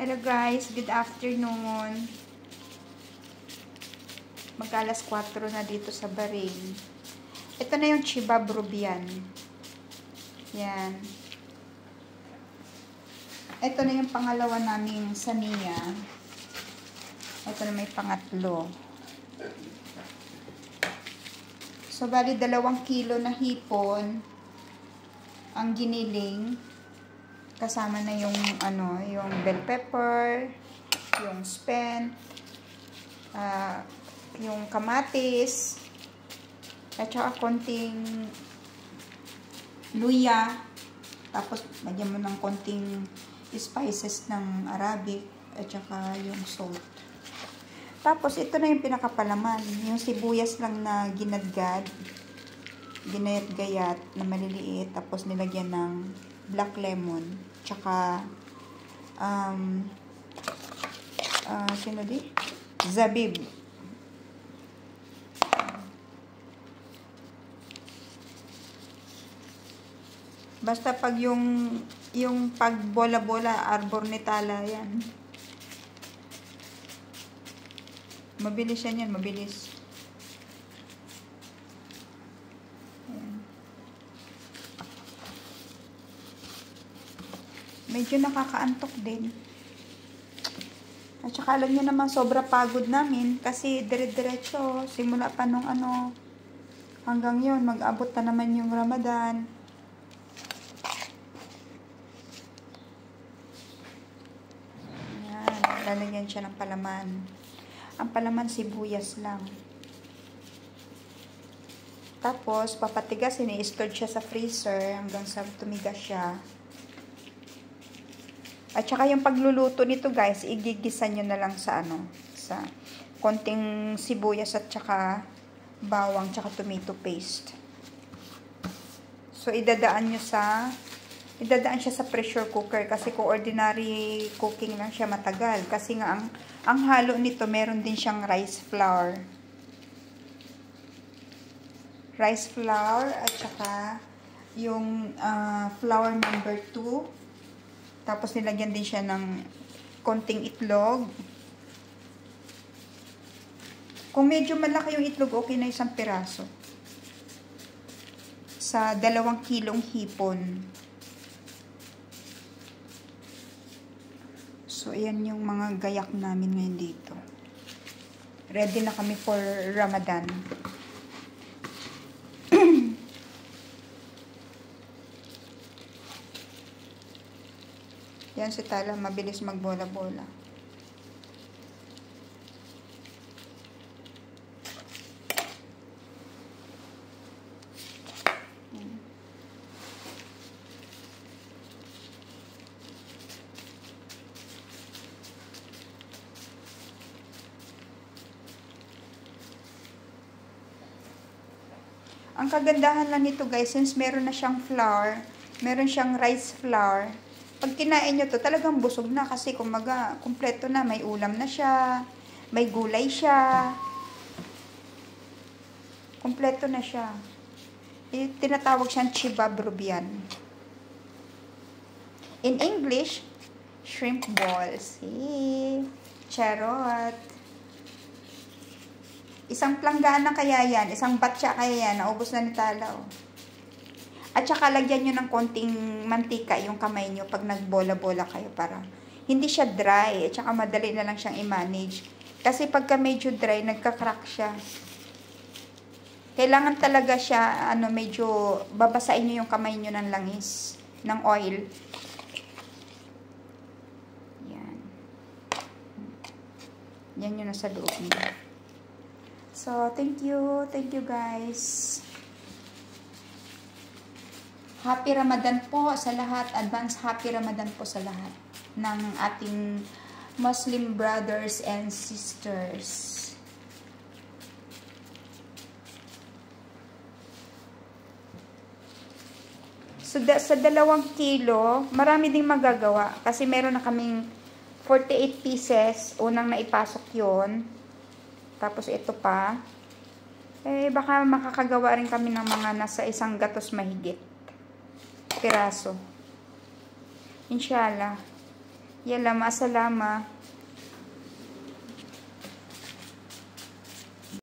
Hello guys, good afternoon. Mag-alas 4 na dito sa Bahrain. Ito na yung Chibab Rubian. Yan. Ito na yung pangalawa naming saniya. Ito na may pangatlo. So, bali 2 kilo na hipon ang giniling. Kasama na yung yung bell pepper, yung spent, yung kamatis, at saka konting luya. Tapos, lagyan mo ng konting spices ng Arabic, at saka yung salt. Tapos, ito na yung pinakapalaman. Yung sibuyas lang na ginadgad, ginayat-gayat na maliliit, tapos nilagyan ng black lemon, tsaka sino di? Zabib. Basta pag yung pag bola-bola, arbor nitala yan. Mabilis yan, mabilis. Medyo nakakaantok din. At saka alam nyo naman, sobra pagod namin. Kasi dire-diretso, simula pa nung hanggang yun, mag-abot na naman yung Ramadan. Yan, lalagyan siya ng palaman. Ang palaman, sibuyas lang. Tapos, papatigasin, i-store siya sa freezer hanggang sa tumigas siya. At saka yung pagluluto nito guys, igigisa nyo na lang sa sa konting sibuyas at saka bawang, tsaka tomato paste. So, idadaan siya sa pressure cooker kasi kung ordinary cooking lang siya matagal. Kasi nga, ang halo nito, meron din siyang rice flour. Rice flour at saka yung flour number 2. Tapos nilagyan din siya ng konting itlog. Kung medyo malaki yung itlog, okay na 1 piraso. Sa 2 kilong hipon. So, ayan yung mga gayak namin ngayon dito. Ready na kami for Ramadan. Yan si Tala, mabilis magbola-bola. Ang kagandahan lang nito guys, since meron na siyang flour, meron siyang rice flour, pag kinain nyo to, talagang busog na kasi kumaga, kumpleto na. May ulam na siya, may gulay siya. Kumpleto na siya. Tinatawag siyang Chibab Rubian. In English, shrimp balls. Charot. Isang planggana kaya yan, isang batya kaya yan, naubos na ni Tala. At saka lagyan nyo ng konting mantika yung kamay nyo pag nagbola-bola kayo para hindi siya dry. At saka madali na lang siyang i-manage. Kasi pagka medyo dry, nagka-crack siya. Kailangan talaga siya, medyo babasain nyo yung kamay nyo ng langis, ng oil. Yan. Yan yung nasa loob niya. So, thank you. Thank you guys. Happy Ramadan po sa lahat. Advance Happy Ramadan po sa lahat ng ating Muslim brothers and sisters. So, sa 2 kilo, marami ding magagawa. Kasi meron na kaming 48 pieces. Unang naipasok yon. Tapos ito pa. Baka makakagawa rin kami ng mga nasa 1 gatos mahigit piraso. Inshallah. Yala, maasalama.